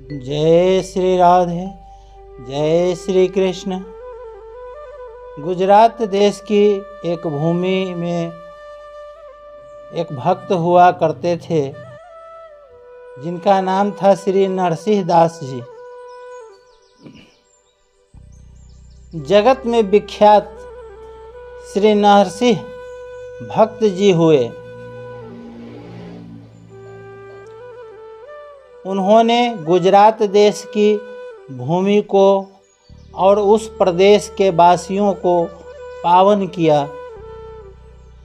जय श्री राधे, जय श्री कृष्ण। गुजरात देश की एक भूमि में एक भक्त हुआ करते थे जिनका नाम था श्री नरसिंह दास जी। जगत में विख्यात श्री नरसिंह भक्त जी हुए। उन्होंने गुजरात देश की भूमि को और उस प्रदेश के वासियों को पावन किया।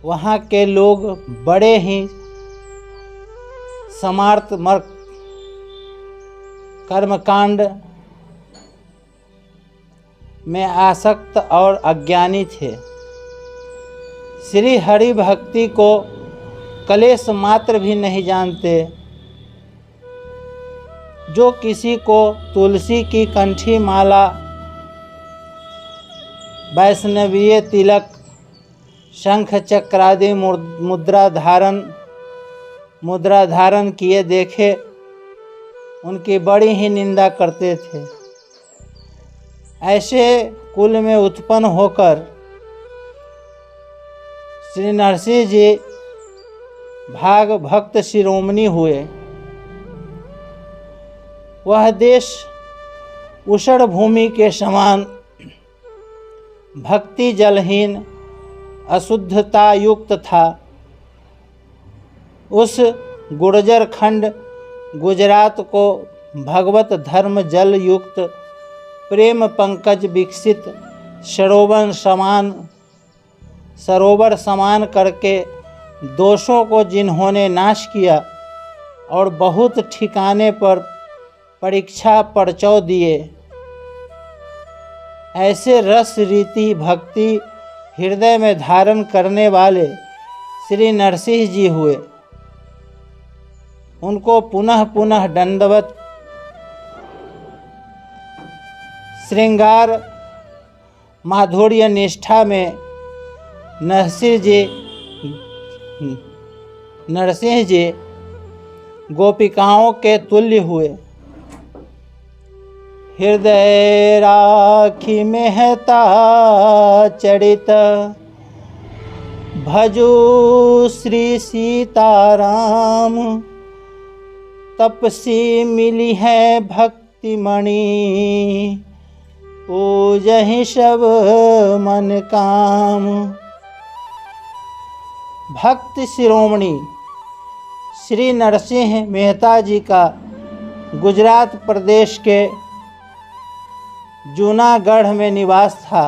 वहाँ के लोग बड़े ही समार्तमक कर्मकांड में आसक्त और अज्ञानी थे। श्री हरि भक्ति को कलेश मात्र भी नहीं जानते। जो किसी को तुलसी की कंठी माला, वैष्णवीय तिलक, शंख चक्रादि मुद्रा धारण किए देखे, उनकी बड़ी ही निंदा करते थे। ऐसे कुल में उत्पन्न होकर श्री नरसिंह जी भाग भक्त शिरोमणि हुए। वह देश उषण भूमि के समान भक्ति जलहीन अशुद्धता युक्त था। उस गुर्जर खंड गुजरात को भगवत धर्म जल युक्त प्रेम पंकज विकसित सरोवर समान करके दोषों को जिन्होंने नाश किया और बहुत ठिकाने पर परीक्षा परचौ दिए, ऐसे रस रीति भक्ति हृदय में धारण करने वाले श्री नरसिंह जी हुए। उनको पुनः पुनः दंडवत। श्रृंगार माधुर्य निष्ठा में नरसिंह जी गोपिकाओं के तुल्य हुए। हृदय राखी मेहता चरित, भजू श्री सीताराम। तपसी मिली है भक्ति मणि, पूजहि सब मन काम। भक्त शिरोमणि श्री नरसिंह मेहता जी का गुजरात प्रदेश के जूनागढ़ में निवास था।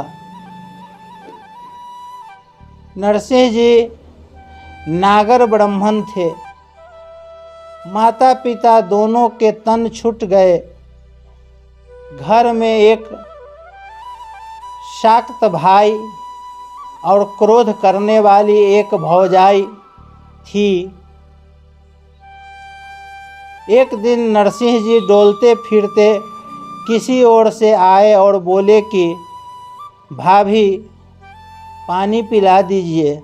नरसिंह जी नागर ब्राह्मण थे। माता पिता दोनों के तन छूट गए। घर में एक शाक्त भाई और क्रोध करने वाली एक भौजाई थी। एक दिन नरसिंह जी डोलते फिरते किसी ओर से आए और बोले कि भाभी पानी पिला दीजिए।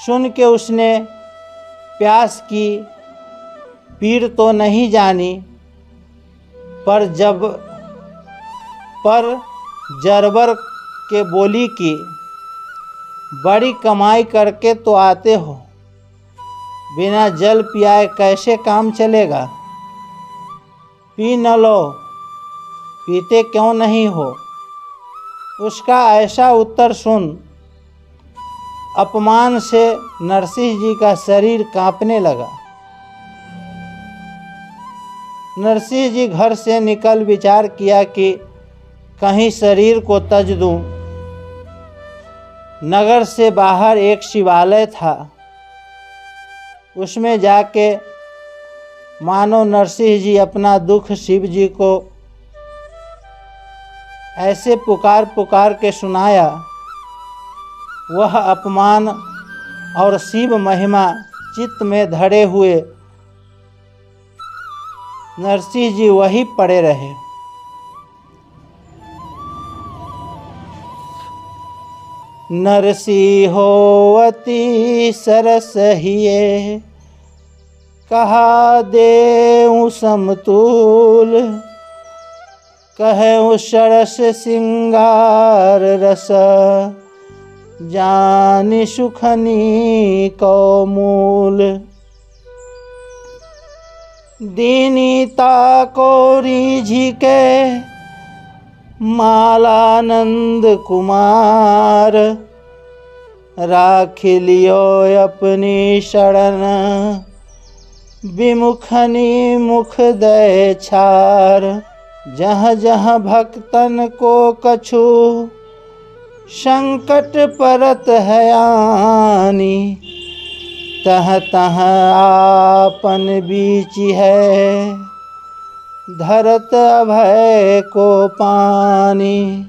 सुन के उसने प्यास की पीड़ तो नहीं जानी, पर जरबर के बोली कि बड़ी कमाई करके तो आते हो, बिना जल पियाए कैसे काम चलेगा? पी न लो, पीते क्यों नहीं हो? उसका ऐसा उत्तर सुन अपमान से नरसिंह जी का शरीर कांपने लगा। नरसिंह जी घर से निकल विचार किया कि कहीं शरीर को तज दूं। नगर से बाहर एक शिवालय था। उसमें जाके मानो नरसिंह जी अपना दुख शिव जी को ऐसे पुकार के सुनाया। वह अपमान और शिव महिमा चित्त में धरे हुए नरसिंह जी वहीं पड़े रहे। नरसिंहो अति सरस हिये, कहा देऊं समतूल, कहूँ सरस सिंगार रस, जानि सुखनी को मूल। दीनीता को रीझी के मालानंद कुमार, राख लियो अपनी शरण, विमुखनी मुख दय छार। जहाँ जहाँ भक्तन को कछु संकट परत है आनी, तह तह आपन बीच है, धरत अभय को पानी।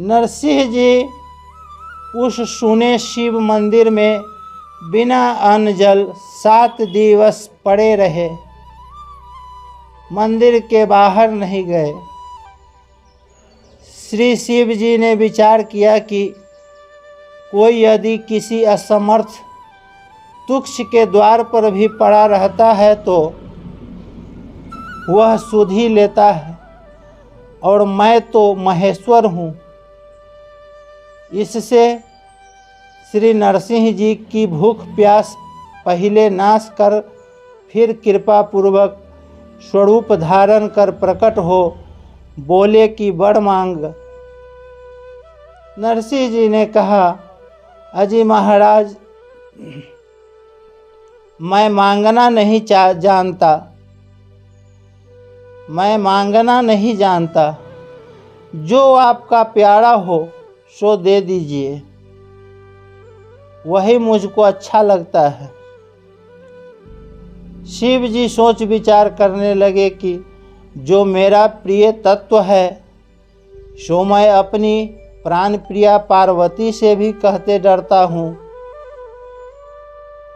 नरसिंह जी उस सुने शिव मंदिर में बिना अन्न जल 7 दिवस पड़े रहे, मंदिर के बाहर नहीं गए। श्री शिव जी ने विचार किया कि कोई यदि किसी असमर्थ तुक्ष के द्वार पर भी पड़ा रहता है तो वह सुध ही लेता है, और मैं तो महेश्वर हूँ। इससे श्री नरसिंह जी की भूख प्यास पहले नाश कर फिर कृपा पूर्वक स्वरूप धारण कर प्रकट हो बोले कि वर मांग। नरसिंह जी ने कहा, अजी महाराज, मैं मांगना नहीं जानता, मैं मांगना नहीं जानता, जो आपका प्यारा हो सो दे दीजिए, वही मुझको अच्छा लगता है। शिव जी सोच विचार करने लगे कि जो मेरा प्रिय तत्व है सो मैं अपनी प्राण प्रिया पार्वती से भी कहते डरता हूँ।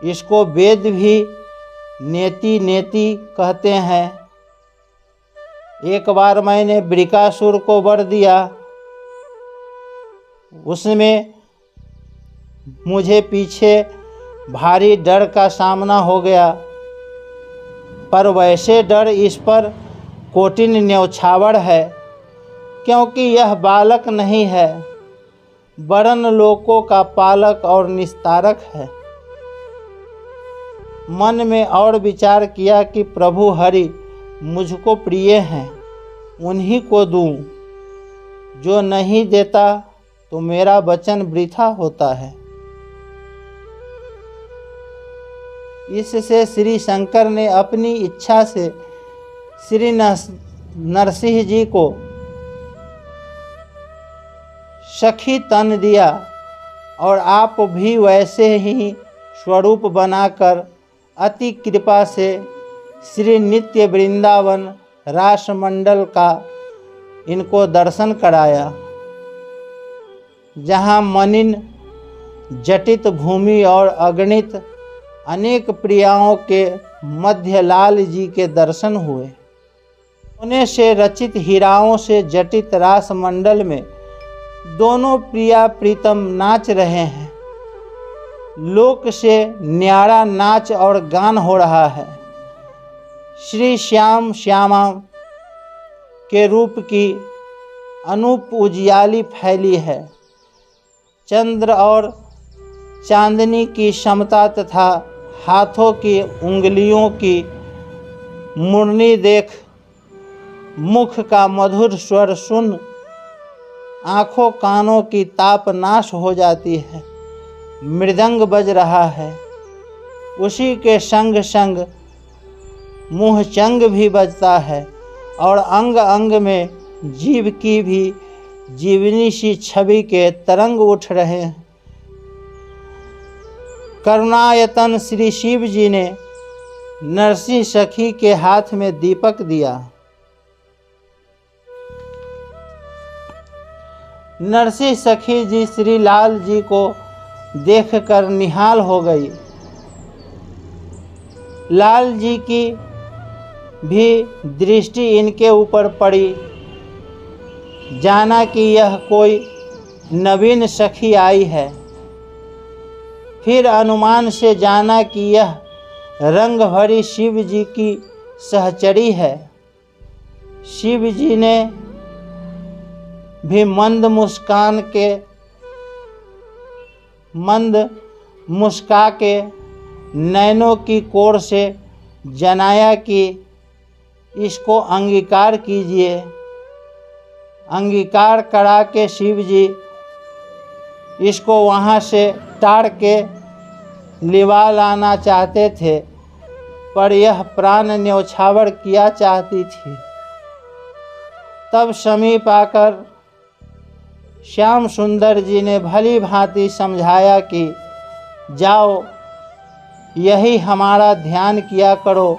इसको वेद भी नेति नेति कहते हैं। एक बार मैंने वृकासुर को वर दिया, उसमें मुझे पीछे भारी डर का सामना हो गया, पर वैसे डर इस पर कोटिन न्यौछावर है, क्योंकि यह बालक नहीं है, वरन लोकों का पालक और निस्तारक है। मन में और विचार किया कि प्रभु हरि मुझको प्रिय हैं, उन्हीं को दूं, जो नहीं देता तो मेरा वचन वृथा होता है। इससे श्री शंकर ने अपनी इच्छा से श्री नरसिंह जी को सखी तन दिया, और आप भी वैसे ही स्वरूप बनाकर अति कृपा से श्री नित्य वृंदावन रास मंडल का इनको दर्शन कराया, जहाँ मनिन जटित भूमि और अगणित अनेक प्रियाओं के मध्य लाल जी के दर्शन हुए। सोने से रचित हीराओं से जटित रास मंडल में दोनों प्रिया प्रीतम नाच रहे हैं। लोक से न्यारा नाच और गान हो रहा है। श्री श्याम श्यामा के रूप की अनूप उजियाली फैली है। चंद्र और चांदनी की समता तथा हाथों की उंगलियों की मुरनी देख, मुख का मधुर स्वर सुन आँखों कानों की ताप नाश हो जाती है। मृदंग बज रहा है, उसी के संग संग मुँह चंग भी बजता है, और अंग अंग में जीव की भी जीवनी सी छवि के तरंग उठ रहे हैं। करुणायतन श्री शिव जी ने नरसिंह सखी के हाथ में दीपक दिया। नरसिंह सखी जी श्री लाल जी को देखकर निहाल हो गई। लाल जी की भी दृष्टि इनके ऊपर पड़ी। जाना कि यह कोई नवीन सखी आई है। फिर अनुमान से जाना कि यह रंग भरी शिव जी की सहचरी है। शिव जी ने भी मंद मुस्का के नैनों की कोर से जनाया कि इसको अंगीकार कीजिए। अंगीकार करा के शिव जी इसको वहाँ से टाड़ के लिवा लाना चाहते थे, पर यह प्राण न्यौछावर किया चाहती थी। तब समीप आकर श्याम सुंदर जी ने भली भांति समझाया कि जाओ, यही हमारा ध्यान किया करो,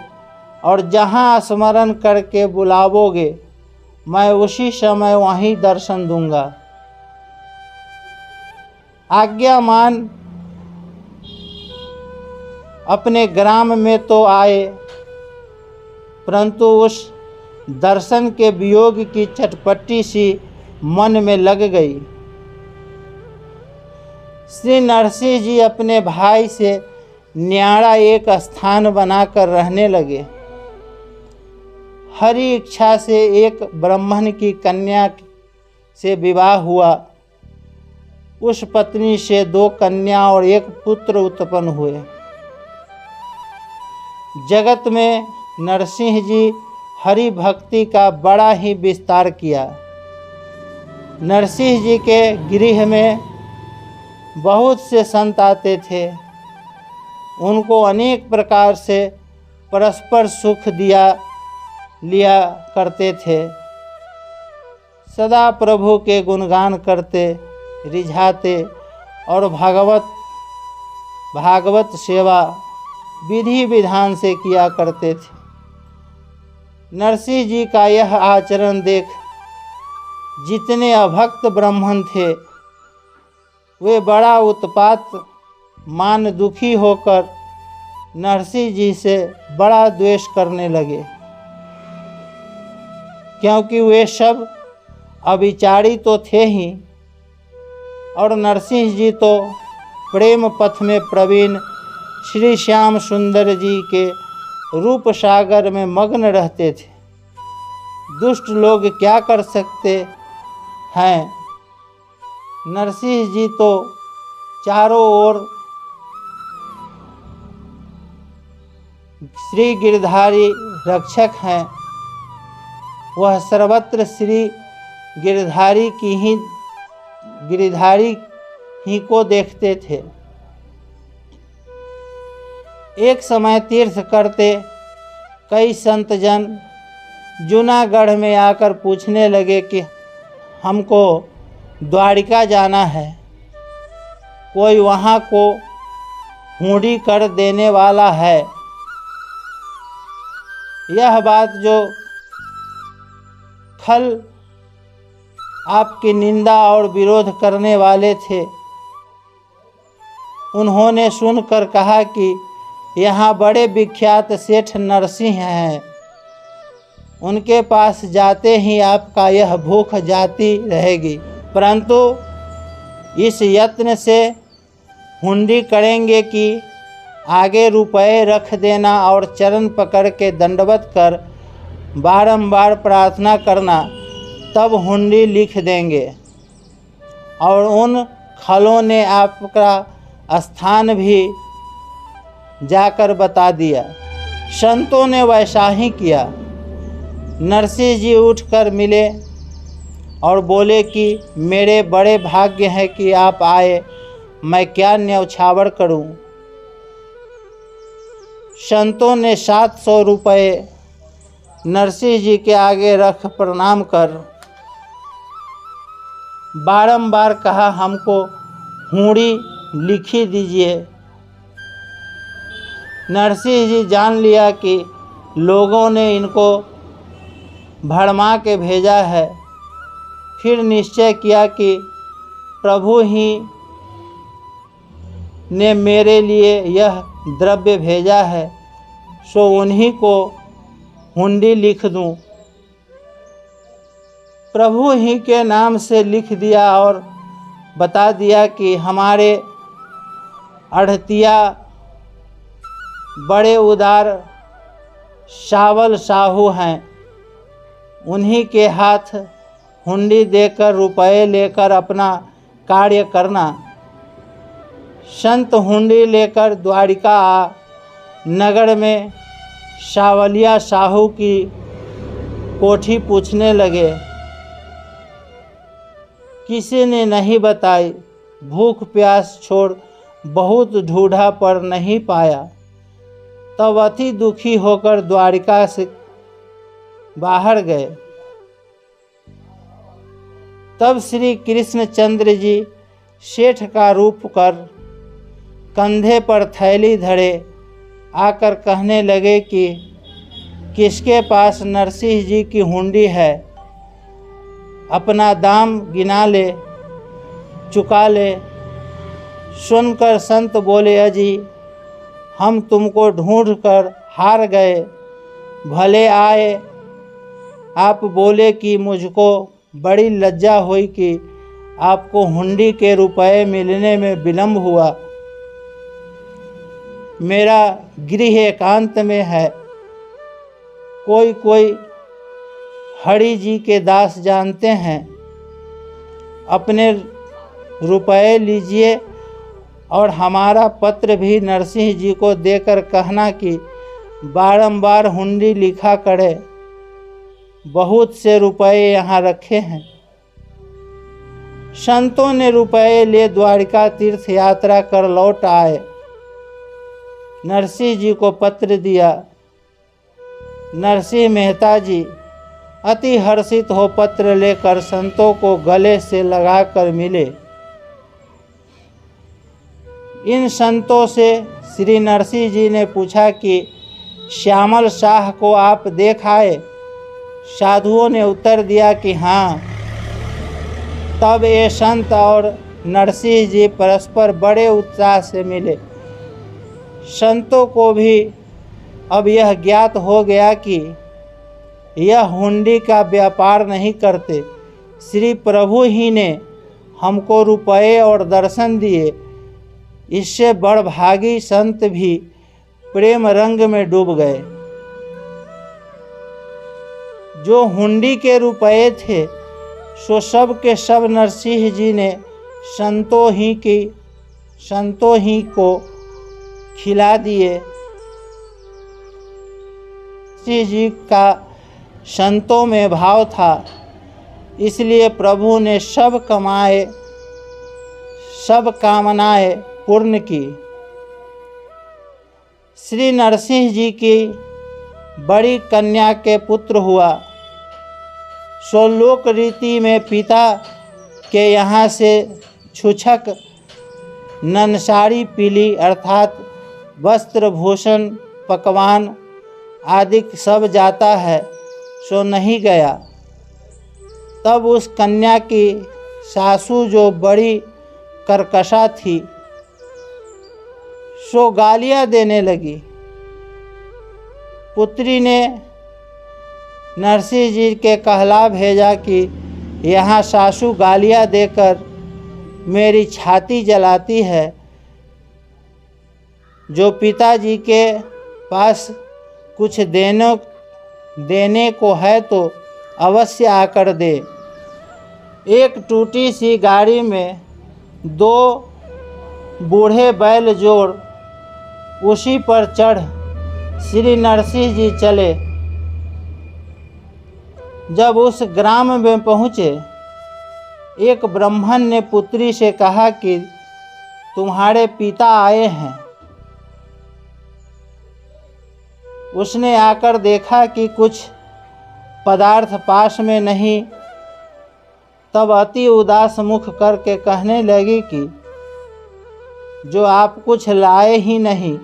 और जहाँ स्मरण करके बुलावोगे मैं उसी समय वहीं दर्शन दूंगा। आज्ञा मान अपने ग्राम में तो आए, परंतु उस दर्शन के वियोग की चटपटी सी मन में लग गई। श्री नरसिंह जी अपने भाई से न्यारा एक स्थान बनाकर रहने लगे। हरि इच्छा से एक ब्राह्मण की कन्या से विवाह हुआ। उस पत्नी से 2 कन्या और 1 पुत्र उत्पन्न हुए। जगत में नरसिंह जी हरि भक्ति का बड़ा ही विस्तार किया। नरसिंह जी के गृह में बहुत से संत आते थे। उनको अनेक प्रकार से परस्पर सुख लिया करते थे। सदा प्रभु के गुणगान करते, रिझाते और भागवत सेवा विधि विधान से किया करते थे। नरसिंह जी का यह आचरण देख जितने अभक्त ब्राह्मण थे वे बड़ा उत्पात मान दुखी होकर नरसिंह जी से बड़ा द्वेष करने लगे, क्योंकि वे सब अविचारी तो थे ही, और नरसिंह जी तो प्रेम पथ में प्रवीण श्री श्याम सुंदर जी के रूप सागर में मग्न रहते थे। दुष्ट लोग क्या कर सकते हैं। नरसिंह जी तो चारों ओर श्री गिरधारी रक्षक हैं। वह सर्वत्र श्री गिरधारी ही को देखते थे। एक समय तीर्थ करते कई संतजन जूनागढ़ में आकर पूछने लगे कि हमको द्वारिका जाना है, कोई वहाँ को हुंडी कर देने वाला है। यह बात जो खल आपकी निंदा और विरोध करने वाले थे, उन्होंने सुनकर कहा कि यहाँ बड़े विख्यात सेठ नरसिंह हैं, उनके पास जाते ही आपका यह भूख जाती रहेगी। परंतु इस यत्न से हुंडी करेंगे कि आगे रुपए रख देना और चरण पकड़ के दंडवत कर बारंबार प्रार्थना करना, तब हुंडी लिख देंगे। और उन खलों ने आपका स्थान भी जाकर बता दिया। संतों ने वैसा ही किया। नरसिंह जी उठकर मिले और बोले कि मेरे बड़े भाग्य है कि आप आए, मैं क्या न्यौछावर करूं। संतों ने 700 रुपये नरसिंह जी के आगे रख प्रणाम कर बारंबार कहा, हमको हुंडी लिखी दीजिए। नरसिंह जी जान लिया कि लोगों ने इनको भड़मा के भेजा है। फिर निश्चय किया कि प्रभु ही ने मेरे लिए यह द्रव्य भेजा है, सो उन्हीं को हुंडी लिख दूं। प्रभु ही के नाम से लिख दिया और बता दिया कि हमारे अड़तिया बड़े उदार सावल साहू हैं, उन्हीं के हाथ हुंडी देकर रुपए लेकर अपना कार्य करना। संत हुंडी लेकर द्वारिका नगर में सावलिया साहू की कोठी पूछने लगे। किसी ने नहीं बताई। भूख प्यास छोड़ बहुत ढूंढा पर नहीं पाया। तब अति दुखी होकर द्वारिका से बाहर गए। तब श्री कृष्णचंद्र जी सेठ का रूप कर कंधे पर थैली धरे आकर कहने लगे कि किसके पास नरसिंह जी की हुंडी है, अपना दाम गिना ले, चुका ले। सुनकर संत बोले, अजी हम तुमको ढूंढ कर हार गए, भले आए। आप बोले कि मुझको बड़ी लज्जा हुई कि आपको हुंडी के रुपए मिलने में विलम्ब हुआ। मेरा गृह एकांत में है। कोई हरि जी के दास जानते हैं, अपने रुपए लीजिए और हमारा पत्र भी नरसिंह जी को देकर कहना कि बारंबार हुंडी लिखा करे, बहुत से रुपए यहाँ रखे हैं। संतों ने रुपए ले द्वारिका तीर्थ यात्रा कर लौट आए। नरसिंह जी को पत्र दिया। नरसिंह मेहता जी अति हर्षित हो पत्र लेकर संतों को गले से लगाकर मिले। इन संतों से श्री नरसिंह जी ने पूछा कि श्यामल शाह को आप देख आए? साधुओं ने उत्तर दिया कि हाँ। तब ये संत और नरसिंह जी परस्पर बड़े उत्साह से मिले। संतों को भी अब यह ज्ञात हो गया कि यह हुंडी का व्यापार नहीं करते, श्री प्रभु ही ने हमको रुपए और दर्शन दिए। इससे बड़भागी संत भी प्रेम रंग में डूब गए। जो हुंडी के रुपए थे सो सब के सब नरसिंह जी ने संतों ही को खिला दिए। नरसिंह जी का संतों में भाव था, इसलिए प्रभु ने सब कामनाएं पूर्ण की। श्री नरसिंह जी की बड़ी कन्या के पुत्र हुआ। सो लोक रीति में पिता के यहाँ से छुछक ननसारी पीली अर्थात वस्त्र भूषण पकवान आदि सब जाता है, सो नहीं गया। तब उस कन्या की सासू जो बड़ी कर्कशा थी सो गालियाँ देने लगी। पुत्री ने नरसिंह जी के कहला भेजा कि यहाँ सासू गालियाँ देकर मेरी छाती जलाती है। जो पिताजी के पास कुछ देने को है तो अवश्य आकर दे। एक टूटी सी गाड़ी में 2 बूढ़े बैल जोड़ उसी पर चढ़ श्री नरसिंह जी चले। जब उस ग्राम में पहुँचे, एक ब्राह्मण ने पुत्री से कहा कि तुम्हारे पिता आए हैं। उसने आकर देखा कि कुछ पदार्थ पास में नहीं। तब अति उदास मुख करके कहने लगी कि जो आप कुछ लाए ही नहीं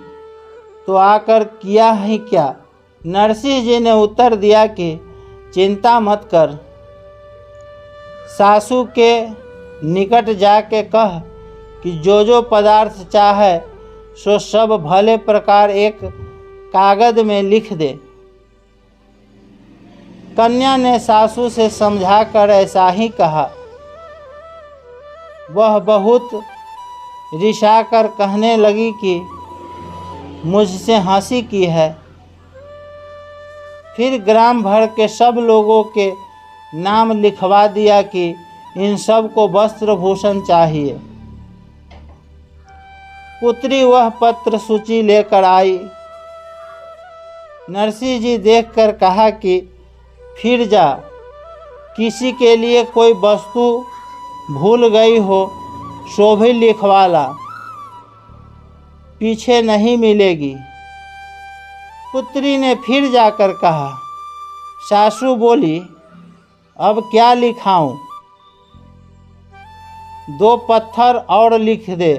तो आकर किया ही क्या? नरसिंह जी ने उत्तर दिया कि चिंता मत कर, सासू के निकट जाके कह कि जो पदार्थ चाहे सो सब भले प्रकार एक कागज में लिख दे। कन्या ने सासू से समझाकर ऐसा ही कहा। वह बहुत रिसाकर कहने लगी कि मुझसे हंसी की है। फिर ग्राम भर के सब लोगों के नाम लिखवा दिया कि इन सब को वस्त्र भूषण चाहिए। पुत्री वह पत्र सूची लेकर आई। नरसिंह जी देखकर कहा कि फिर जा, किसी के लिए कोई वस्तु भूल गई हो सो भी लिखवा ला, पीछे नहीं मिलेगी। पुत्री ने फिर जाकर कहा। सासू बोली, अब क्या लिखाऊं? 2 पत्थर और लिख दे।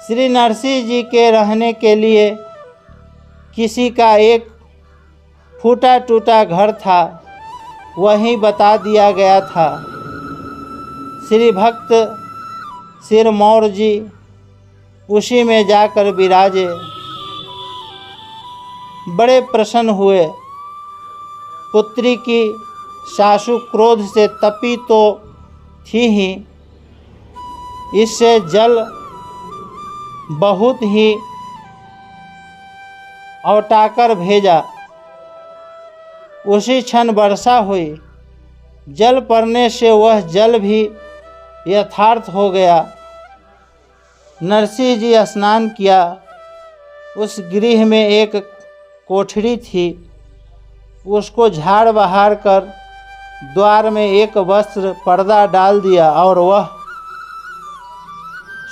श्री नरसिंह जी के रहने के लिए किसी का एक फूटा टूटा घर था, वहीं बता दिया गया था। श्री भक्त सिरमौर जी उसी में जाकर विराजे। बड़े प्रसन्न हुए। पुत्री की सासू क्रोध से तपी तो थी ही, इससे जल बहुत ही औटाकर भेजा। उसी क्षण वर्षा हुई। जल पड़ने से वह जल भी यथार्थ हो गया। नरसिंह जी स्नान किया। उस गृह में एक कोठरी थी, उसको झाड़ बहार कर द्वार में एक वस्त्र पर्दा डाल दिया और वह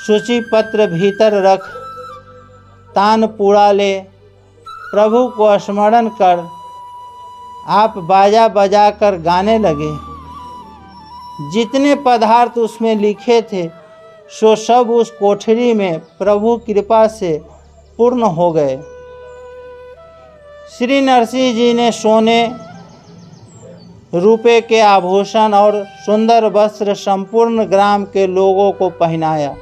सूची पत्र भीतर रख तान पूरा ले प्रभु को स्मरण कर आप बाजा बजा कर गाने लगे। जितने पदार्थ उसमें लिखे थे सो सब उस कोठरी में प्रभु कृपा से पूर्ण हो गए। श्री नरसिंह जी ने सोने रुपये के आभूषण और सुंदर वस्त्र संपूर्ण ग्राम के लोगों को पहनाया।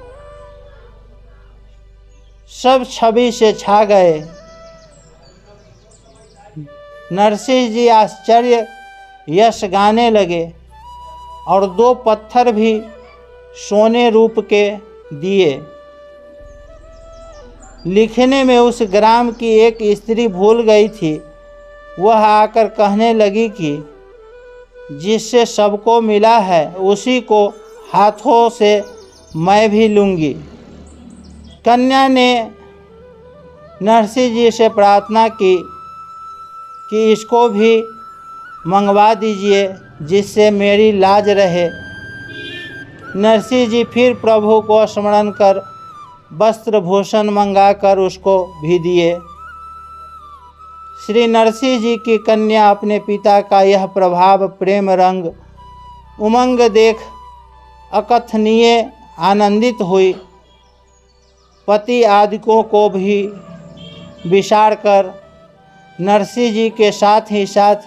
सब छवि से छा गए। नरसिंह जी आश्चर्य यश गाने लगे और 2 पत्थर भी सोने रूप के दिए। लिखने में उस ग्राम की एक स्त्री भूल गई थी। वह आकर कहने लगी कि जिससे सबको मिला है उसी को हाथों से मैं भी लूँगी। कन्या ने नरसिंह जी से प्रार्थना की कि इसको भी मंगवा दीजिए जिससे मेरी लाज रहे। नरसिंह जी फिर प्रभु को स्मरण कर वस्त्र भूषण मंगाकर उसको भी दिए। श्री नरसिंह जी की कन्या अपने पिता का यह प्रभाव, प्रेम, रंग, उमंग देख अकथनीय आनंदित हुई। पति आदिकों को भी विसार कर नरसिंह जी के साथ ही साथ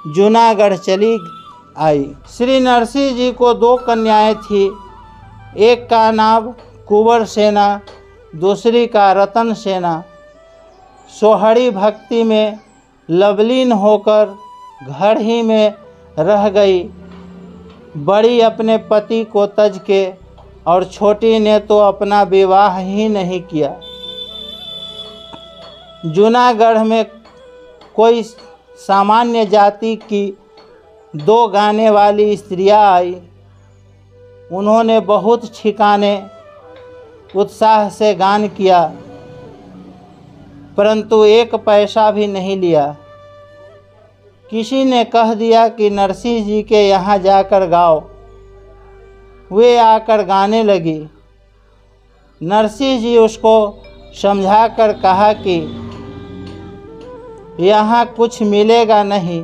जूनागढ़ चली आई। श्री नरसिंह जी को 2 कन्याएं थी। एक का नाम कुंवर सेना, दूसरी का रतन सेना। सोहरी भक्ति में लवलीन होकर घर ही में रह गई। बड़ी अपने पति को तज के और छोटी ने तो अपना विवाह ही नहीं किया। जूनागढ़ में कोई सामान्य जाति की 2 गाने वाली स्त्रियां आई। उन्होंने बहुत ठिकाने उत्साह से गान किया, परंतु 1 पैसा भी नहीं लिया। किसी ने कह दिया कि नरसिंह जी के यहाँ जाकर गाओ। वे आकर गाने लगी। नरसिंह जी उसको समझाकर कहा कि यहाँ कुछ मिलेगा नहीं,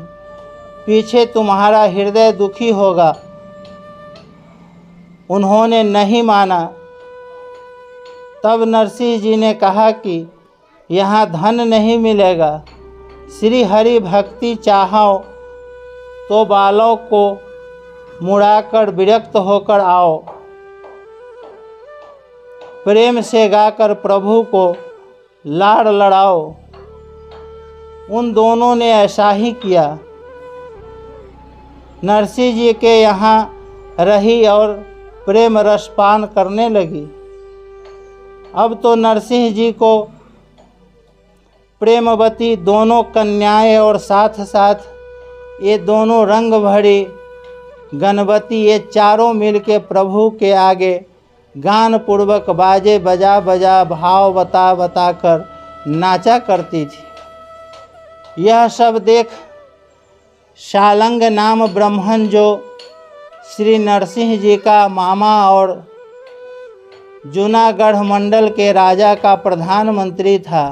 पीछे तुम्हारा हृदय दुखी होगा। उन्होंने नहीं माना। तब नरसिंह जी ने कहा कि यहाँ धन नहीं मिलेगा, श्री हरि भक्ति चाहो तो बालों को मुड़ाकर विरक्त होकर आओ। प्रेम से गाकर प्रभु को लाड़ लड़ाओ। उन दोनों ने ऐसा ही किया। नरसिंह जी के यहाँ रही और प्रेम रसपान करने लगी। अब तो नरसिंह जी को प्रेमवती दोनों कन्याएं और साथ साथ ये दोनों रंग भरी गणवती, ये चारों मिलके प्रभु के आगे गान पूर्वक बाजे बजा बजा भाव बता बता कर नाचा करती थी। यह सब देख शालंग नाम ब्राह्मण, जो श्री नरसिंह जी का मामा और जूनागढ़ मंडल के राजा का प्रधानमंत्री था,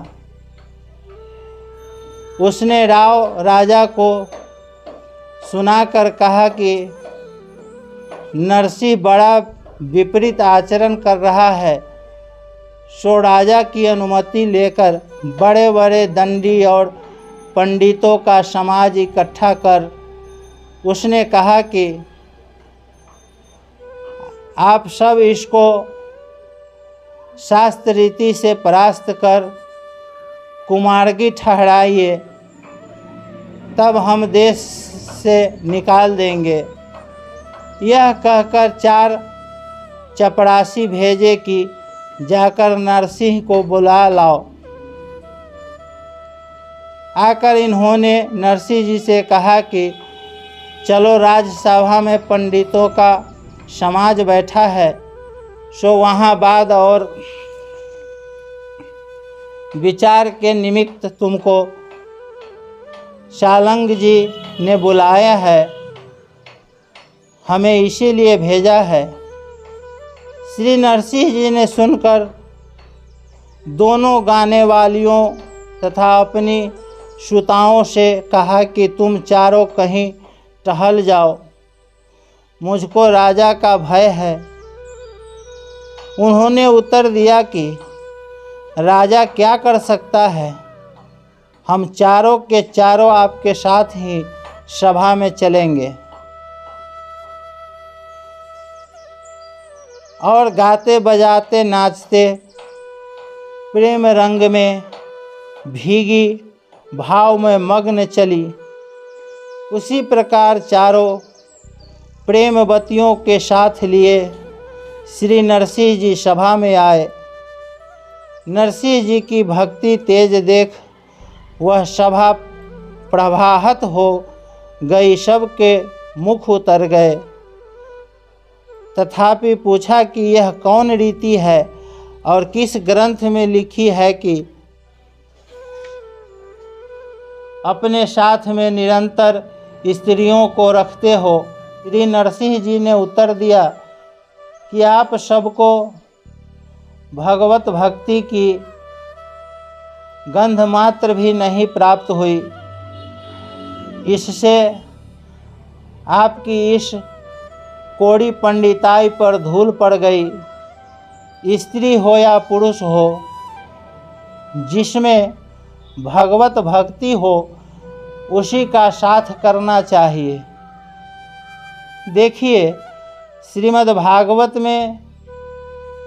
उसने राव राजा को सुनाकर कहा कि नरसिंह बड़ा विपरीत आचरण कर रहा है। सो राजा की अनुमति लेकर बड़े बड़े दंडी और पंडितों का समाज इकट्ठा कर उसने कहा कि आप सब इसको शास्त्र रीति से परास्त कर कुमार्गी ठहराइए, तब हम देश से निकाल देंगे। यह कहकर 4 चपरासी भेजे कि जाकर नरसिंह को बुला लाओ। आकर इन्होंने नरसिंह जी से कहा कि चलो, राजसभा में पंडितों का समाज बैठा है, सो वहाँ वाद और विचार के निमित्त तुमको शालंग जी ने बुलाया है, हमें इसीलिए भेजा है। श्री नरसिंह जी ने सुनकर दोनों गाने वालियों तथा अपनी श्रोताओं से कहा कि तुम चारों कहीं टहल जाओ, मुझको राजा का भय है। उन्होंने उत्तर दिया कि राजा क्या कर सकता है, हम चारों के चारों आपके साथ ही सभा में चलेंगे। और गाते बजाते नाचते प्रेम रंग में भीगी भाव में मग्न चली। उसी प्रकार चारों प्रेमवतियों के साथ लिए श्री नरसिंह जी सभा में आए। नरसिंह जी की भक्ति तेज देख वह सभा प्रभाहत हो गई, सबके मुख उतर गए। तथापि पूछा कि यह कौन रीति है और किस ग्रंथ में लिखी है कि अपने साथ में निरंतर स्त्रियों को रखते हो। श्री नरसिंह जी ने उत्तर दिया कि आप सबको भगवत भक्ति की गंध मात्र भी नहीं प्राप्त हुई, इससे आपकी इस कोड़ी पंडिताई पर धूल पड़ गई। स्त्री हो या पुरुष हो, जिसमें भगवत भक्ति हो उसी का साथ करना चाहिए। देखिए, श्रीमद् भागवत में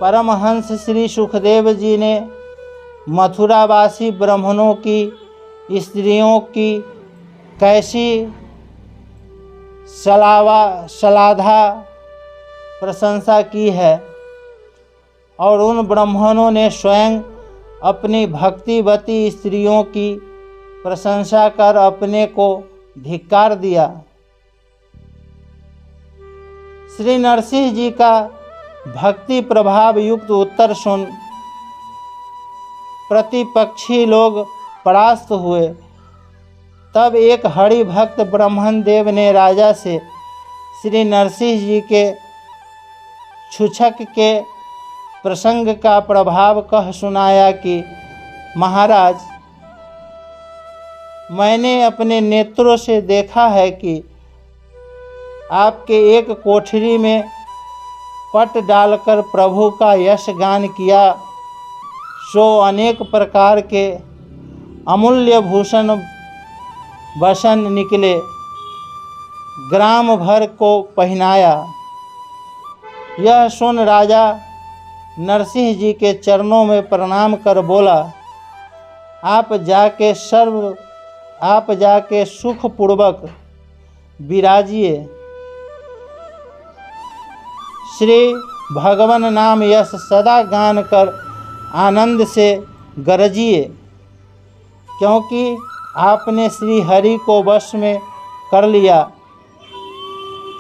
परमहंस श्री सुखदेव जी ने मथुरावासी ब्राह्मणों की स्त्रियों की कैसी सलाधा प्रशंसा की है, और उन ब्राह्मणों ने स्वयं अपनी भक्तिवती स्त्रियों की प्रशंसा कर अपने को धिक्कार दिया। श्री नरसिंह जी का भक्ति प्रभाव युक्त उत्तर सुन प्रतिपक्षी लोग परास्त हुए। तब एक हरि भक्त ब्राह्मण देव ने राजा से श्री नरसिंह जी के छुछक के प्रसंग का प्रभाव कह सुनाया कि महाराज, मैंने अपने नेत्रों से देखा है कि आपके एक कोठरी में पट डालकर प्रभु का यश गान किया, सो अनेक प्रकार के अमूल्य भूषण वसन निकले, ग्राम भर को पहनाया। यह सुन राजा नरसिंह जी के चरणों में प्रणाम कर बोला, आप जाके सुखपूर्वक विराजिए। श्री भगवान नाम यश सदा गान कर आनंद से गरजिए, क्योंकि आपने श्री हरि को वश में कर लिया,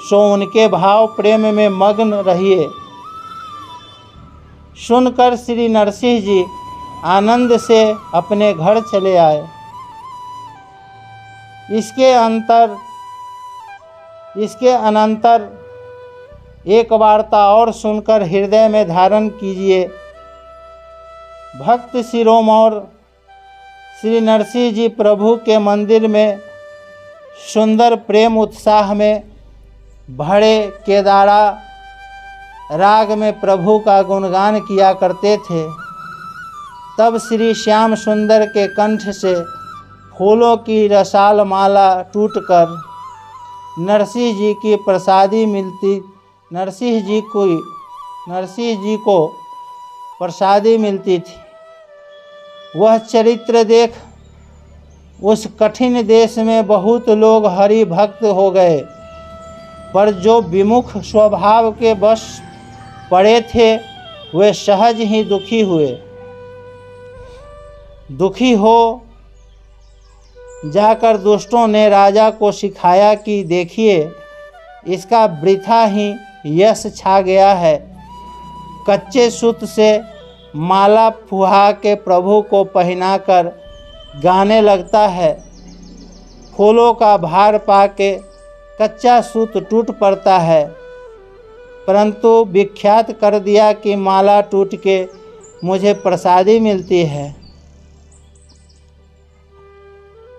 सो उनके भाव प्रेम में मग्न रहिए। सुनकर श्री नरसिंह जी आनंद से अपने घर चले आए। इसके अनंतर एक वार्ता और सुनकर हृदय में धारण कीजिए। भक्त शिरोमणि श्री नरसिंह जी प्रभु के मंदिर में सुंदर प्रेम उत्साह में भरे केदारा राग में प्रभु का गुणगान किया करते थे। तब श्री श्याम सुंदर के कंठ से फूलों की रसाल माला टूटकर नरसिंह जी को प्रसादी मिलती थी। वह चरित्र देख उस कठिन देश में बहुत लोग हरि भक्त हो गए, पर जो विमुख स्वभाव के वश पड़े थे वे सहज ही दुखी हुए। दुखी हो जाकर दुष्टों ने राजा को सिखाया कि देखिए, इसका वृथा ही यश छा गया है। कच्चे सूत से माला फुहा के प्रभु को पहनाकर गाने लगता है। फूलों का भार पाके कच्चा सूत टूट पड़ता है, परंतु विख्यात कर दिया कि माला टूट के मुझे प्रसादी मिलती है।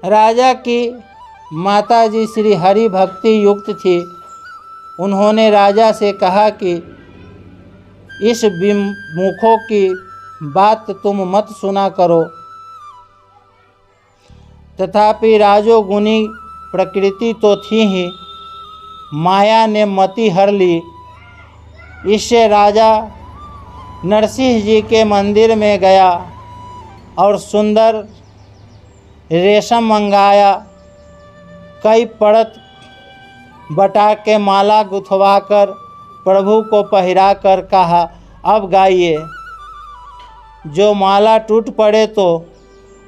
राजा की माताजी श्री हरि भक्ति युक्त थी। उन्होंने राजा से कहा कि इस विमुखों की बात तुम मत सुना करो। तथापि राजोगुनी प्रकृति तो थी ही, माया ने मति हर ली। इससे राजा नरसिंह जी के मंदिर में गया और सुंदर रेशम मंगाया। कई परत बटा के माला गुथवाकर प्रभु को पहिरा कर कहा, अब गाइए। जो माला टूट पड़े तो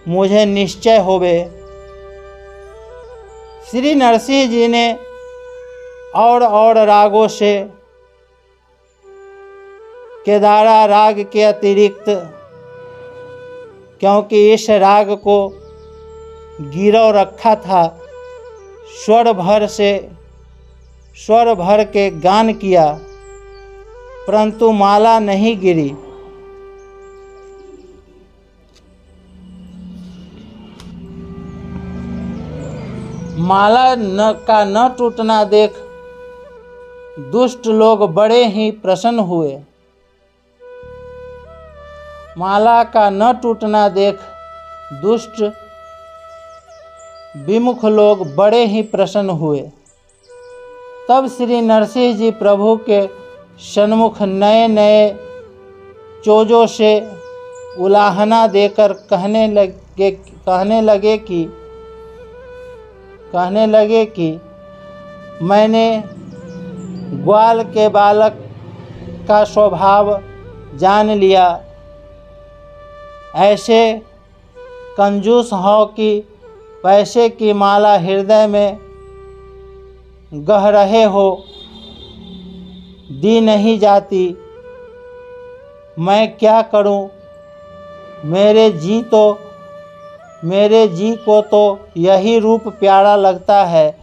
मुझे निश्चय होवे। श्री नरसिंह जी ने और रागों से केदारा राग के अतिरिक्त, क्योंकि इस राग को गिरव रखा था, स्वर भर के गान किया, परंतु माला नहीं गिरी। माला का न टूटना देख दुष्ट लोग बड़े ही प्रसन्न हुए। माला का न टूटना देख दुष्ट विमुख लोग बड़े ही प्रसन्न हुए। तब श्री नरसिंह जी प्रभु के सन्मुख नए नए चोजों से उलाहना देकर कहने लगे कि मैंने ग्वाल के बालक का स्वभाव जान लिया। ऐसे कंजूस हो कि पैसे की माला हृदय में गह रहे हो, दी नहीं जाती। मैं क्या करूं? मेरे जी को तो यही रूप प्यारा लगता है।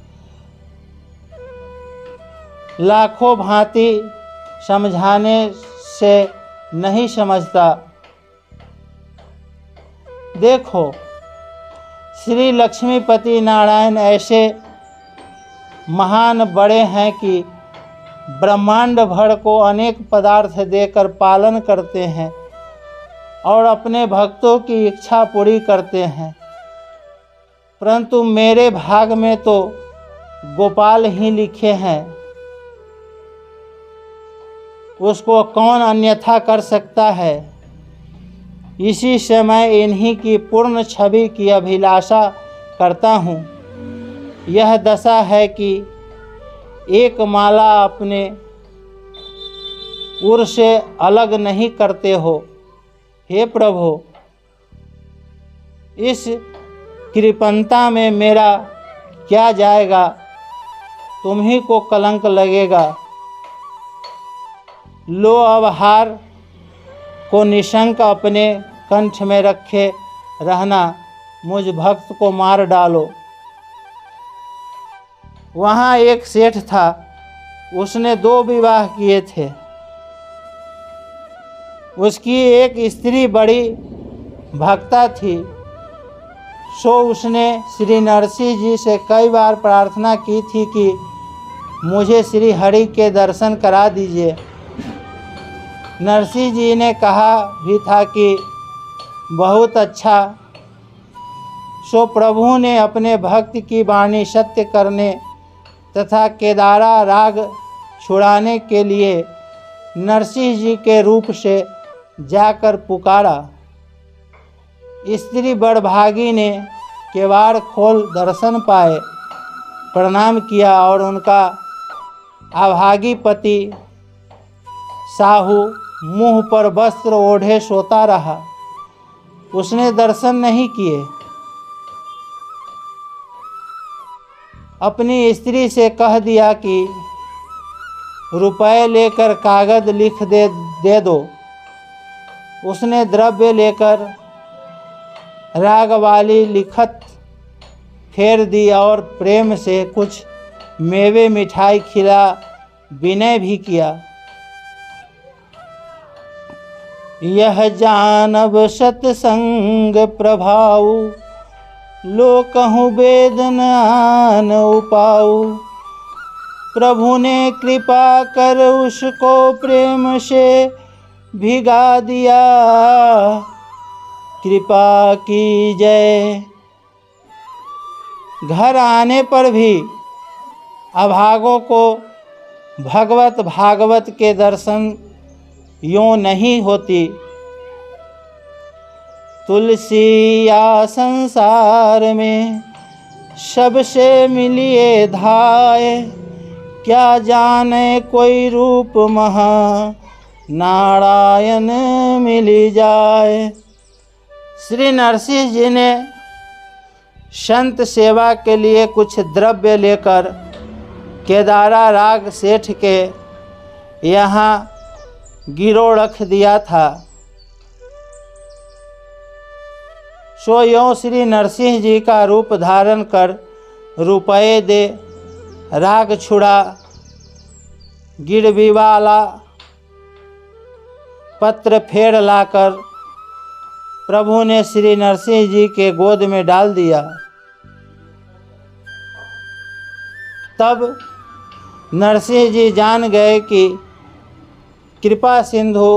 लाखों भांति समझाने से नहीं समझता। देखो, श्री लक्ष्मीपति नारायण ऐसे महान बड़े हैं कि ब्रह्मांड भर को अनेक पदार्थ देकर पालन करते हैं और अपने भक्तों की इच्छा पूरी करते हैं, परंतु मेरे भाग में तो गोपाल ही लिखे हैं। उसको कौन अन्यथा कर सकता है? इसी समय इन्हीं की पूर्ण छवि की अभिलाषा करता हूँ। यह दशा है कि एक माला अपने उर से अलग नहीं करते हो। हे प्रभु, इस कृपणता में मेरा क्या जाएगा, तुम ही को कलंक लगेगा। लो अब हार को निशंक अपने कंठ में रखे रहना, मुझ भक्त को मार डालो। वहाँ एक सेठ था, उसने 2 विवाह किए थे। उसकी एक स्त्री बड़ी भक्ता थी, सो उसने श्री नरसिंह जी से कई बार प्रार्थना की थी कि मुझे श्री हरि के दर्शन करा दीजिए। नरसिंह जी ने कहा भी था कि बहुत अच्छा। सो प्रभु ने अपने भक्त की वाणी सत्य करने तथा केदारा राग छुड़ाने के लिए नरसिंह जी के रूप से जाकर पुकारा। स्त्री बड़भागी ने केवाड़ खोल दर्शन पाए, प्रणाम किया और उनका अभागी पति साहू मुंह पर वस्त्र ओढ़े सोता रहा। उसने दर्शन नहीं किए। अपनी स्त्री से कह दिया कि रुपए लेकर कागज लिख दे दो। उसने द्रव्य लेकर राग वाली लिखत फेर दी और प्रेम से कुछ मेवे मिठाई खिला विनय भी किया। यह जानब सत्संग प्रभाव, लो कहूँ वेद न उपाऊ। प्रभु ने कृपा कर उसको प्रेम से भिगा दिया, कृपा की जय। घर आने पर भी अभागों को भगवत भागवत के दर्शन यूँ नहीं होती। तुलसी या संसार में सबसे मिलिए धाय, क्या जाने कोई रूप महा नारायण मिली जाए। श्री नरसिंह जी ने संत सेवा के लिए कुछ द्रव्य लेकर केदारा राग सेठ के यहाँ गिरो रख दिया था। सो यों श्री नरसिंह जी का रूप धारण कर रुपये दे राग छुड़ा गिरवी वाला पत्र फेर लाकर प्रभु ने श्री नरसिंह जी के गोद में डाल दिया। तब नरसिंह जी जान गए कि कृपा सिंधु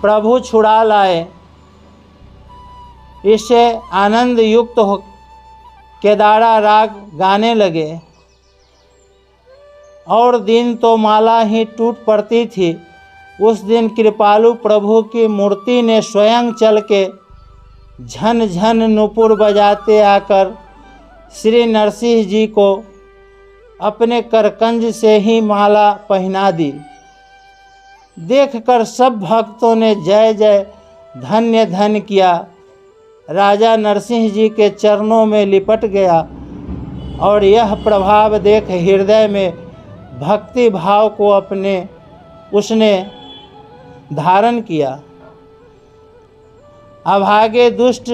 प्रभु छुड़ा लाए। इससे आनंद युक्त हो केदारा राग गाने लगे और दिन तो माला ही टूट पड़ती थी। उस दिन कृपालु प्रभु की मूर्ति ने स्वयं चल के झन झन नुपुर बजाते आकर श्री नरसिंह जी को अपने करकंज से ही माला पहना दी। देखकर सब भक्तों ने जय जय धन्य धन्य किया। राजा नरसिंह जी के चरणों में लिपट गया और यह प्रभाव देख हृदय में भक्ति भाव को उसने धारण किया। अभागे दुष्ट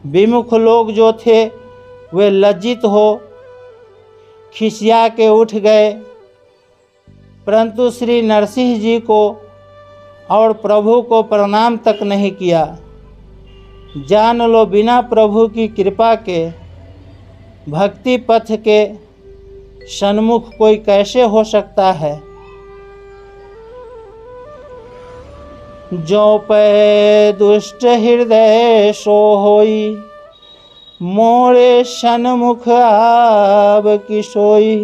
विमुख लोग जो थे वे लज्जित हो खिसिया के उठ गए, परंतु श्री नरसिंह जी को और प्रभु को प्रणाम तक नहीं किया। जान लो बिना प्रभु की कृपा के भक्ति पथ के सन्मुख कोई कैसे हो सकता है। जो पै दुष्ट हृदय सो होई, मोरे सन्मुख आब की सोई।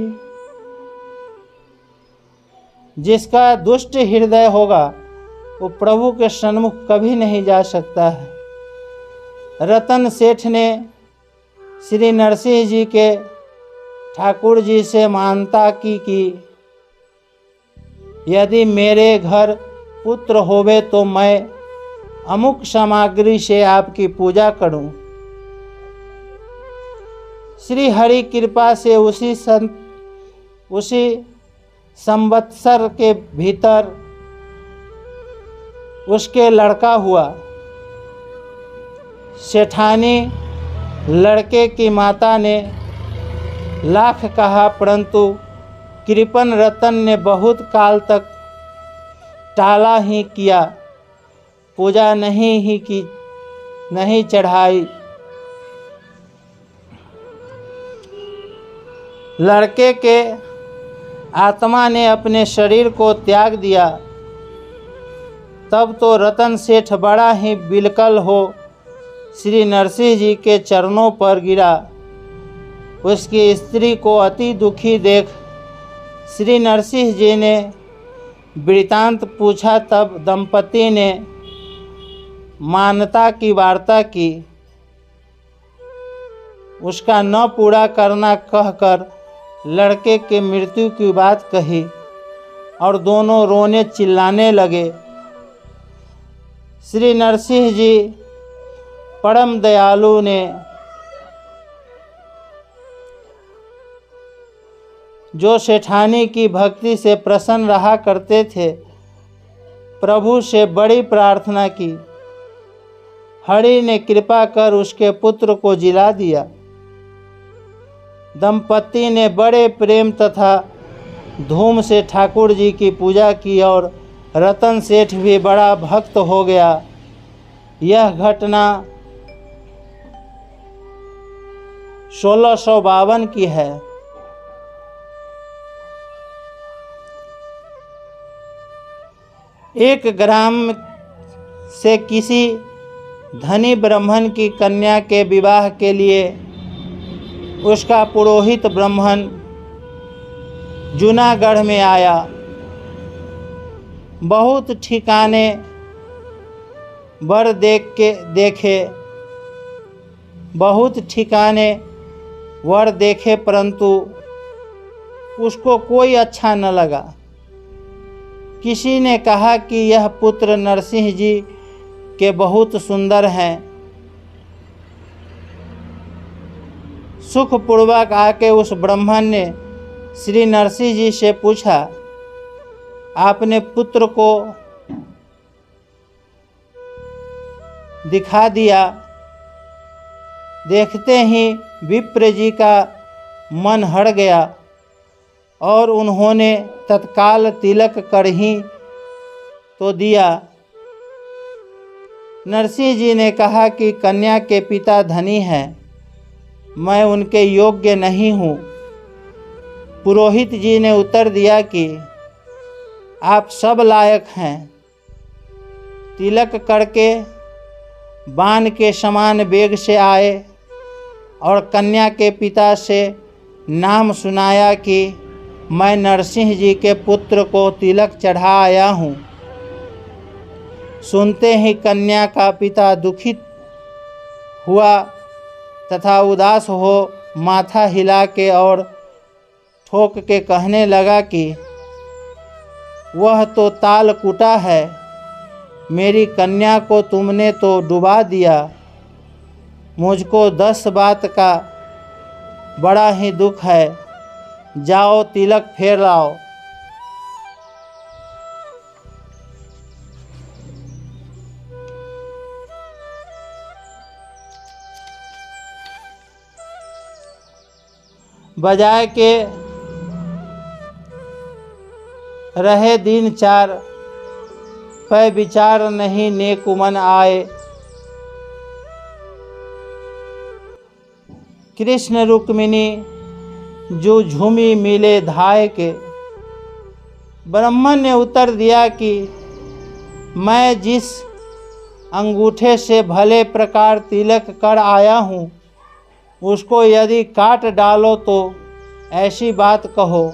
जिसका दुष्ट हृदय होगा वो प्रभु के सन्मुख कभी नहीं जा सकता है। रतन सेठ ने श्री नरसिंह जी के ठाकुर जी से मानता कि यदि मेरे घर पुत्र होवे तो मैं अमुक सामग्री से आपकी पूजा करूं। श्री हरि कृपा से उसी संवत्सर के भीतर उसके लड़का हुआ। सेठानी लड़के की माता ने लाख कहा, परंतु कृपन रतन ने बहुत काल तक टाला ही किया, पूजा नहीं चढ़ाई। लड़के के आत्मा ने अपने शरीर को त्याग दिया। तब तो रतन सेठ बड़ा ही बिलकल हो श्री नरसिंह जी के चरणों पर गिरा। उसकी स्त्री को अति दुखी देख श्री नरसिंह जी ने वृतांत पूछा। तब दंपति ने मानता की वार्ता की। उसका न पूरा करना कहकर लड़के के मृत्यु की बात कही और दोनों रोने चिल्लाने लगे। श्री नरसिंह जी परम दयालु ने जो सेठानी की भक्ति से प्रसन्न रहा करते थे, प्रभु से बड़ी प्रार्थना की। हरि ने कृपा कर उसके पुत्र को जिला दिया। दंपति ने बड़े प्रेम तथा धूम से ठाकुर जी की पूजा की और रतन सेठ भी बड़ा भक्त हो गया। यह घटना 1652 की है। एक ग्राम से किसी धनी ब्राह्मण की कन्या के विवाह के लिए उसका पुरोहित ब्राह्मण जूनागढ़ में आया। बहुत ठिकाने वर देखे परंतु उसको कोई अच्छा न लगा। किसी ने कहा कि यह पुत्र नरसिंह जी के बहुत सुंदर हैं। सुखपूर्वक आके उस ब्राह्मण ने श्री नरसिंह जी से पूछा, आपने पुत्र को दिखा दिया। देखते ही विप्र जी का मन हट गया और उन्होंने तत्काल तिलक कर ही तो दिया। नरसिंह जी ने कहा कि कन्या के पिता धनी हैं, मैं उनके योग्य नहीं हूँ। पुरोहित जी ने उत्तर दिया कि आप सब लायक हैं। तिलक करके बाण के समान वेग से आए और कन्या के पिता से नाम सुनाया कि मैं नरसिंह जी के पुत्र को तिलक चढ़ा आया हूँ। सुनते ही कन्या का पिता दुखित हुआ तथा उदास हो माथा हिला के और ठोक के कहने लगा कि वह तो ताल कुटा है, मेरी कन्या को तुमने तो डुबा दिया। मुझको 10 बात का बड़ा ही दुख है। जाओ तिलक फेर लाओ। बजाय के रहे दिन 4, पै विचार नहीं नेक मन आए। कृष्ण रुक्मिणी जो झूमी मिले धाय के। ब्राह्मण ने उत्तर दिया कि मैं जिस अंगूठे से भले प्रकार तिलक कर आया हूँ, उसको यदि काट डालो तो ऐसी बात कहो।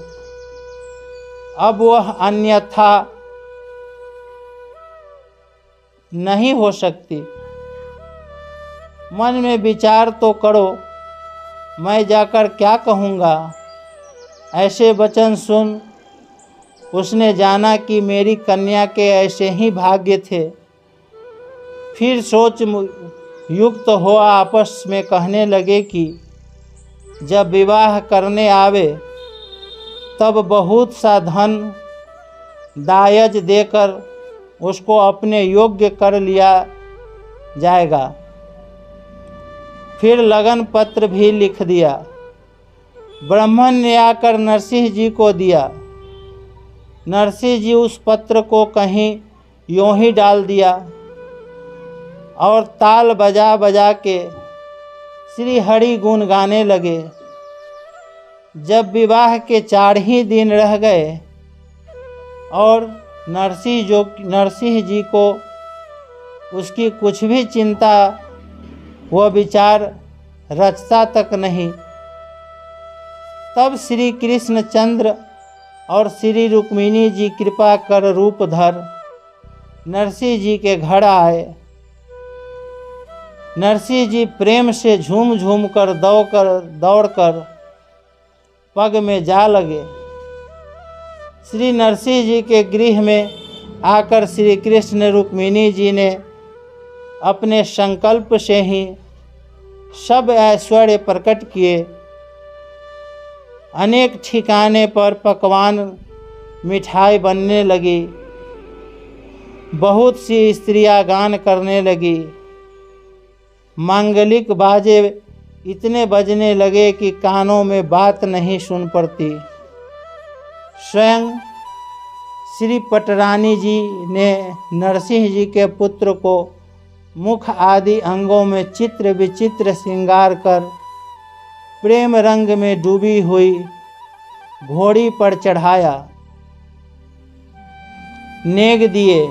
अब वह अन्यथा नहीं हो सकती। मन में विचार तो करो, मैं जाकर क्या कहूँगा। ऐसे वचन सुन उसने जाना कि मेरी कन्या के ऐसे ही भाग्य थे। फिर सोच युक्त हो आपस में कहने लगे कि जब विवाह करने आवे तब बहुत सा धन दायज देकर उसको अपने योग्य कर लिया जाएगा। फिर लगन पत्र भी लिख दिया। ब्राह्मण ने आकर नरसिंह जी को दिया। नरसिंह जी उस पत्र को कहीं यूं ही डाल दिया और ताल बजा बजा के श्री हरि गुण गाने लगे। जब विवाह के 4 ही दिन रह गए और नरसिंह जी को उसकी कुछ भी चिंता व विचार रचता तक नहीं, तब श्री कृष्णचंद्र और श्री रुक्मिणी जी कृपा कर रूप धर नरसिंह जी के घर आए। नरसिंह जी प्रेम से झूम झूम कर दौड़ कर पग में जा लगे। श्री नरसिंह जी के गृह में आकर श्री कृष्ण रुक्मिणी जी ने अपने संकल्प से ही सब ऐश्वर्य प्रकट किए। अनेक ठिकाने पर पकवान मिठाई बनने लगी। बहुत सी स्त्रियां गान करने लगी। मांगलिक बाजे इतने बजने लगे कि कानों में बात नहीं सुन पड़ती। स्वयं श्री पटरानी जी ने नरसिंह जी के पुत्र को मुख आदि अंगों में चित्र विचित्र श्रृंगार कर प्रेम रंग में डूबी हुई घोड़ी पर चढ़ाया, नेग दिए।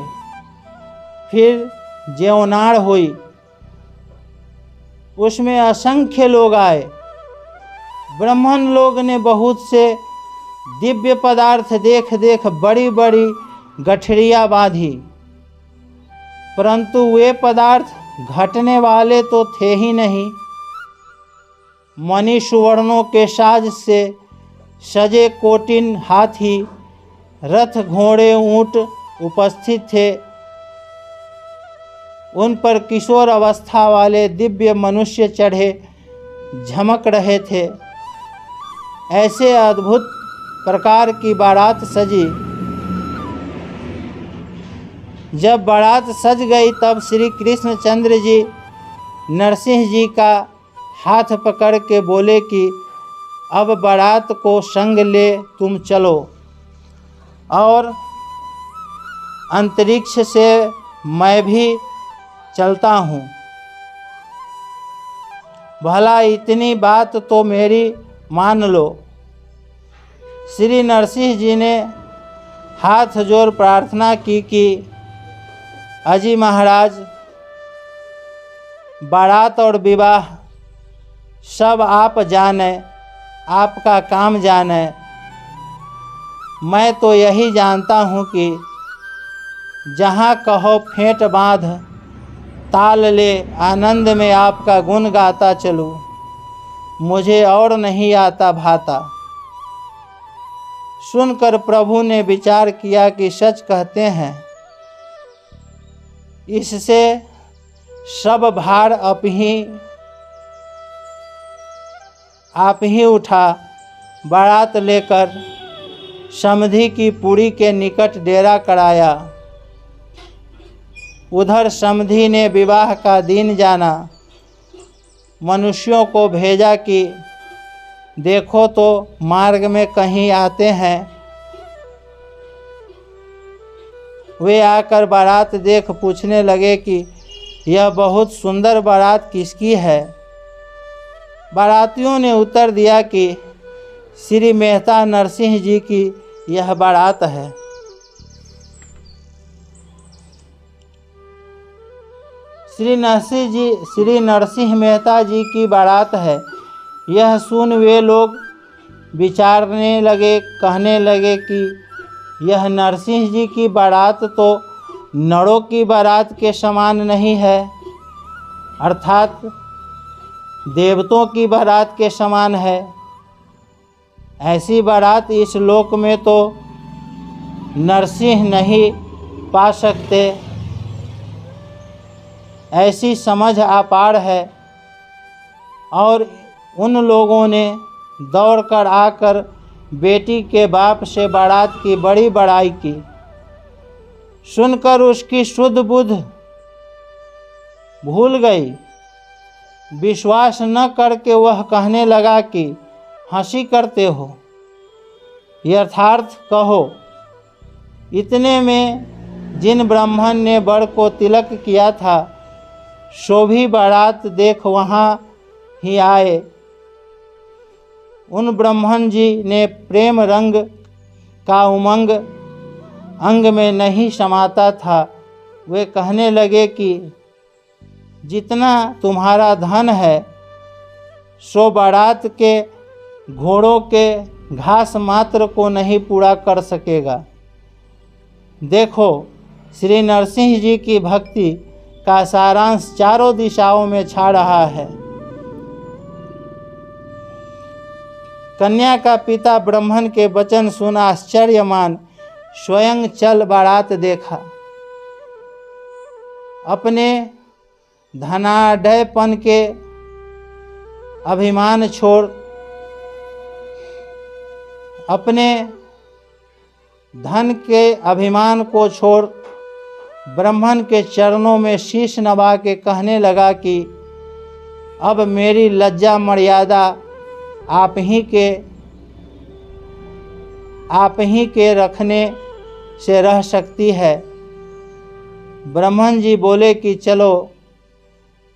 फिर ज्योनाड़ हुई, उसमें असंख्य लोग आए। ब्राह्मण लोग ने बहुत से दिव्य पदार्थ देख देख बड़ी बड़ी गठरियाँ बांधी, परंतु वे पदार्थ घटने वाले तो थे ही नहीं। मणि सुवर्णों के साज से सजे कोटिन हाथी, रथ, घोड़े, ऊंट उपस्थित थे। उन पर किशोर अवस्था वाले दिव्य मनुष्य चढ़े झमक रहे थे। ऐसे अद्भुत प्रकार की बारात सजी। जब बारात सज गई तब श्री कृष्णचंद्र जी नरसिंह जी का हाथ पकड़ के बोले कि अब बारात को संग ले तुम चलो और अंतरिक्ष से मैं भी चलता हूँ। भला इतनी बात तो मेरी मान लो। श्री नरसिंह जी ने हाथ जोड़ प्रार्थना की कि अजी महाराज, बारात और विवाह सब आप जाने, आपका काम जाने। मैं तो यही जानता हूँ कि जहाँ कहो फेंट बाँध ताल ले, आनंद में आपका गुण गाता चलूँ। मुझे और नहीं आता भाता। सुनकर प्रभु ने विचार किया कि सच कहते हैं, इससे सब भार आप ही उठा। बारात लेकर समधी की पुरी के निकट डेरा कराया। उधर समधी ने विवाह का दिन जाना। मनुष्यों को भेजा कि देखो तो मार्ग में कहीं आते हैं। वे आकर बारात देख पूछने लगे कि यह बहुत सुंदर बारात किसकी है। बारातियों ने उत्तर दिया कि श्री मेहता नरसिंह जी की यह बारात है। श्री नरसिंह मेहता जी की बारात है। यह सुन वे लोग विचारने लगे, कहने लगे कि यह नरसिंह जी की बारात तो नरों की बारात के समान नहीं है, अर्थात देवतों की बारात के समान है। ऐसी बारात इस लोक में तो नरसिंह नहीं पा सकते। ऐसी समझ अपार है। और उन लोगों ने दौड़कर आकर बेटी के बाप से बारात की बड़ी बड़ाई की। सुनकर उसकी शुद्ध बुद्ध भूल गई। विश्वास न करके वह कहने लगा कि हंसी करते हो, यथार्थ कहो। इतने में जिन ब्राह्मण ने वर को तिलक किया था सो भी बारात देख वहाँ ही आए। उन ब्राह्मण जी ने प्रेम रंग का उमंग अंग में नहीं समाता था। वे कहने लगे कि जितना तुम्हारा धन है सो बारात के घोड़ों के घास मात्र को नहीं पूरा कर सकेगा। देखो, श्री नरसिंह जी की भक्ति का सारांश चारों दिशाओं में छा रहा है। कन्या का पिता ब्राह्मण के वचन सुन आश्चर्यमान स्वयं चल बारात देखा। अपने धनाढ्यपन के अभिमान छोड़, अपने धन के अभिमान को छोड़ ब्राह्मण के चरणों में शीश नवा के कहने लगा कि अब मेरी लज्जा मर्यादा आप ही के रखने से रह सकती है। ब्राह्मण जी बोले कि चलो,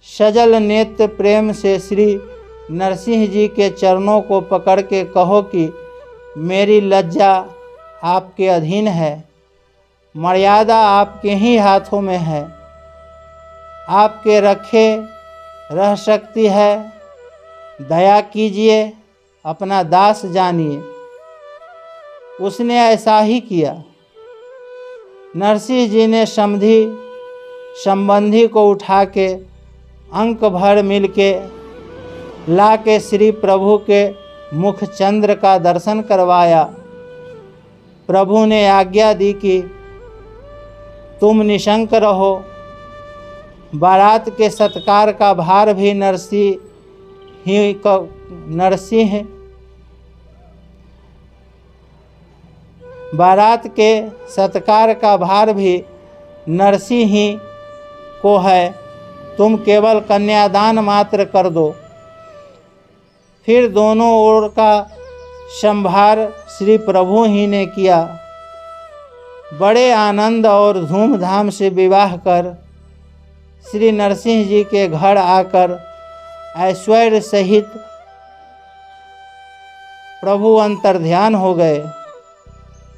सजल नेत्र प्रेम से श्री नरसिंह जी के चरणों को पकड़ के कहो कि मेरी लज्जा आपके अधीन है, मर्यादा आपके ही हाथों में है, आपके रखे रह सकती है। दया कीजिए, अपना दास जानिए। उसने ऐसा ही किया। नरसिंह जी ने समधी संबंधी को उठा के अंक भर मिल के ला के श्री प्रभु के मुख चंद्र का दर्शन करवाया। प्रभु ने आज्ञा दी कि तुम निशंक रहो। बारात के सत्कार का भार भी बारात के सत्कार का भार भी नरसिंह ही को है। तुम केवल कन्यादान मात्र कर दो। फिर दोनों ओर का संभार श्री प्रभु ही ने किया। बड़े आनंद और धूमधाम से विवाह कर श्री नरसिंह जी के घर आकर ऐश्वर्य सहित प्रभु अंतर्ध्यान हो गए।